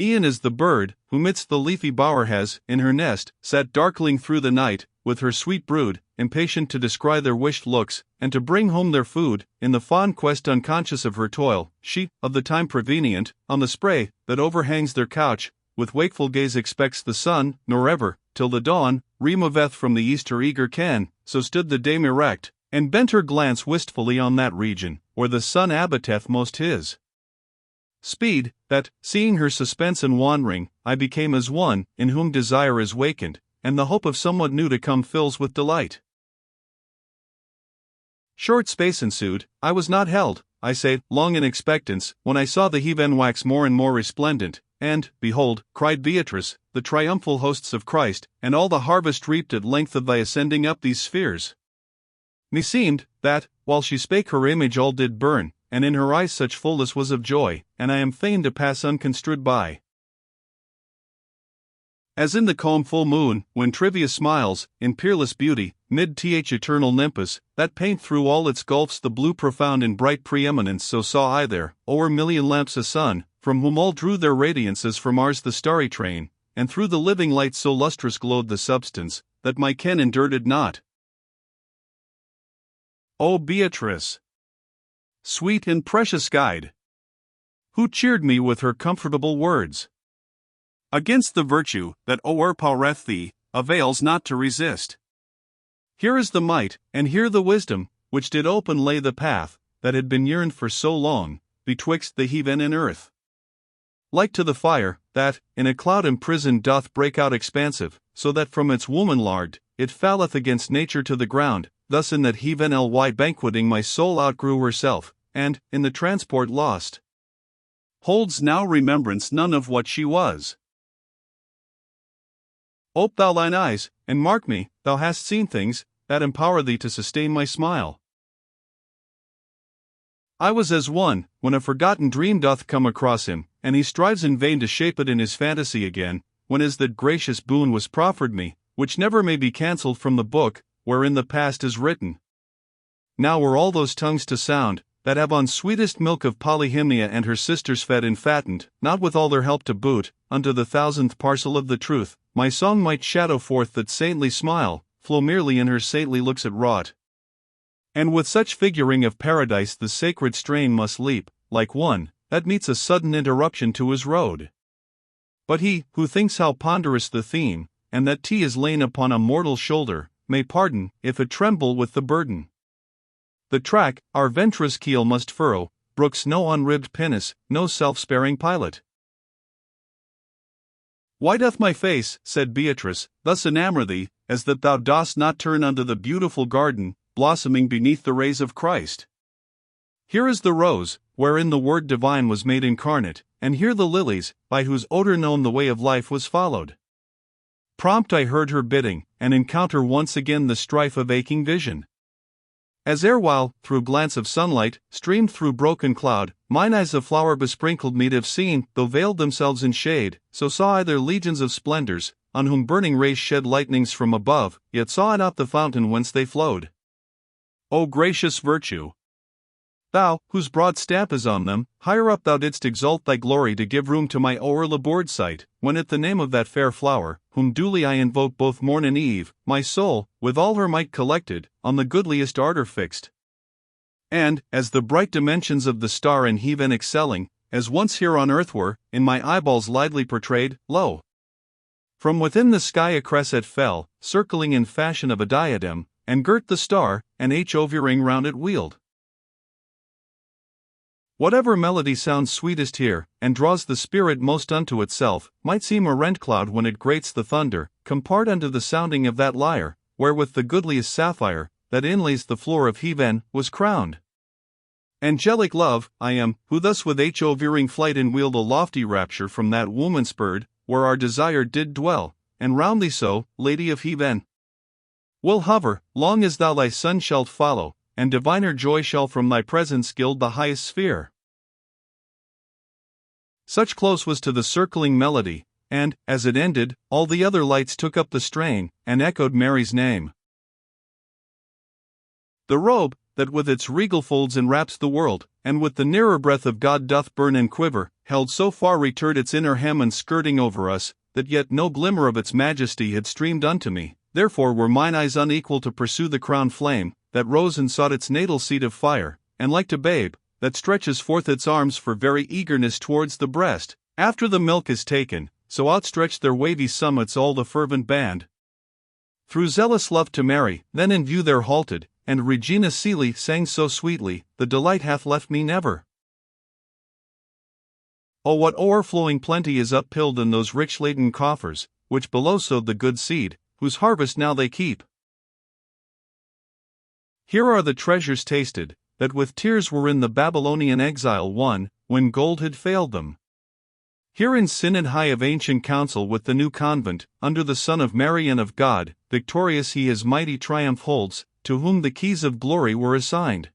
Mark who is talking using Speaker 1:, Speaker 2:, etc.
Speaker 1: E'en as the bird, who midst the leafy bower has, in her nest, sat darkling through the night, with her sweet brood, impatient to descry their wished looks, and to bring home their food, in the fond quest unconscious of her toil, she, of the time prevenient, on the spray, that overhangs their couch, with wakeful gaze expects the sun, nor ever, till the dawn, removeth from the east her eager can, so stood the dame erect, and bent her glance wistfully on that region, where the sun abiteth most his speed, that, seeing her suspense and wandering, I became as one, in whom desire is wakened, and the hope of somewhat new to come fills with delight. Short space ensued, I was not held, I say, long in expectance, when I saw the heaven wax more and more resplendent, and, behold, cried Beatrice, the triumphal hosts of Christ, and all the harvest reaped at length of thy ascending up these spheres. Meseemed, that, while she spake her image all did burn, and in her eyes such fullness was of joy, and I am fain to pass unconstrued by. As in the calm full moon, when Trivia smiles, in peerless beauty, mid th eternal Olympus, that paint through all its gulfs the blue profound in bright preeminence, so saw I there, o'er million lamps a sun, from whom all drew their radiance as from ours the starry train, and through the living light so lustrous glowed the substance, that my ken endured it not. O Beatrice! Sweet and precious guide! Who cheered me with her comfortable words? Against the virtue that o'erpowereth thee, avails not to resist. Here is the might, and here the wisdom, which did open lay the path, that had been yearned for so long, betwixt the heaven and earth. Like to the fire, that, in a cloud imprisoned doth break out expansive, so that from its woman lard, it falleth against nature to the ground, thus in that heaven ly banqueting my soul outgrew herself, and, in the transport lost, holds now remembrance none of what she was. Ope thou thine eyes, and mark me, thou hast seen things, that empower thee to sustain my smile. I was as one, when a forgotten dream doth come across him, and he strives in vain to shape it in his fantasy again, when as that gracious boon was proffered me, which never may be cancelled from the book, wherein the past is written. Now were all those tongues to sound, that have on sweetest milk of Polyhymnia and her sisters fed and fattened, not with all their help to boot, unto the thousandth parcel of the truth, my song might shadow forth that saintly smile, flow merely in her saintly looks it wrought. And with such figuring of paradise the sacred strain must leap, like one that meets a sudden interruption to his road. But he, who thinks how ponderous the theme, and that tea is lain upon a mortal shoulder, may pardon, if it tremble with the burden. The track, our venturous keel must furrow, brooks no unribbed pinnace, no self-sparing pilot. Why doth my face, said Beatrice, thus enamour thee, as that thou dost not turn unto the beautiful garden, blossoming beneath the rays of Christ? Here is the rose, wherein the Word divine was made incarnate, and here the lilies, by whose odour known the way of life was followed. Prompt I heard her bidding, and encounter once again the strife of aching vision. As erewhile, through glance of sunlight, streamed through broken cloud, mine eyes of flower besprinkled me'd have seen, though veiled themselves in shade, so saw I their legions of splendors, on whom burning rays shed lightnings from above, yet saw I not the fountain whence they flowed. O gracious virtue! Thou, whose broad stamp is on them, higher up thou didst exalt thy glory to give room to my o'erlabored sight, when at the name of that fair flower, whom duly I invoke both morn and eve, my soul, with all her might collected, on the goodliest ardor fixed. And, as the bright dimensions of the star in heaven excelling, as once here on earth were, in my eyeballs lidly portrayed, lo! From within the sky a cresset fell, circling in fashion of a diadem, and girt the star, and each overing round it wheeled. Whatever melody sounds sweetest here, and draws the spirit most unto itself, might seem a rent cloud when it grates the thunder, compart unto the sounding of that lyre, wherewith the goodliest sapphire, that inlays the floor of heaven, was crowned. Angelic love, I am, who thus with veering flight enwheeled a lofty rapture from that woman's bird, where our desire did dwell, and round thee so, Lady of heaven, will hover, long as thou thy son shalt follow, and diviner joy shall from thy presence gild the highest sphere. Such close was to the circling melody, and, as it ended, all the other lights took up the strain, and echoed Mary's name. The robe, that with its regal folds enwraps the world, and with the nearer breath of God doth burn and quiver, held so far returred its inner hem and skirting over us, that yet no glimmer of its majesty had streamed unto me. Therefore were mine eyes unequal to pursue the crowned flame, that rose and sought its natal seat of fire, and like a babe, that stretches forth its arms for very eagerness towards the breast, after the milk is taken, so outstretched their wavy summits all the fervent band. Through zealous love to Mary, then in view there halted, and Regina Coeli sang so sweetly, the delight hath left me never. Oh, what o'erflowing plenty is uppilled in those rich laden coffers, which below sowed the good seed, whose harvest now they keep. Here are the treasures tasted, that with tears were in the Babylonian exile won, when gold had failed them. Here in synod high of ancient council with the new convent, under the Son of Mary and of God, victorious he his mighty triumph holds, to whom the keys of glory were assigned.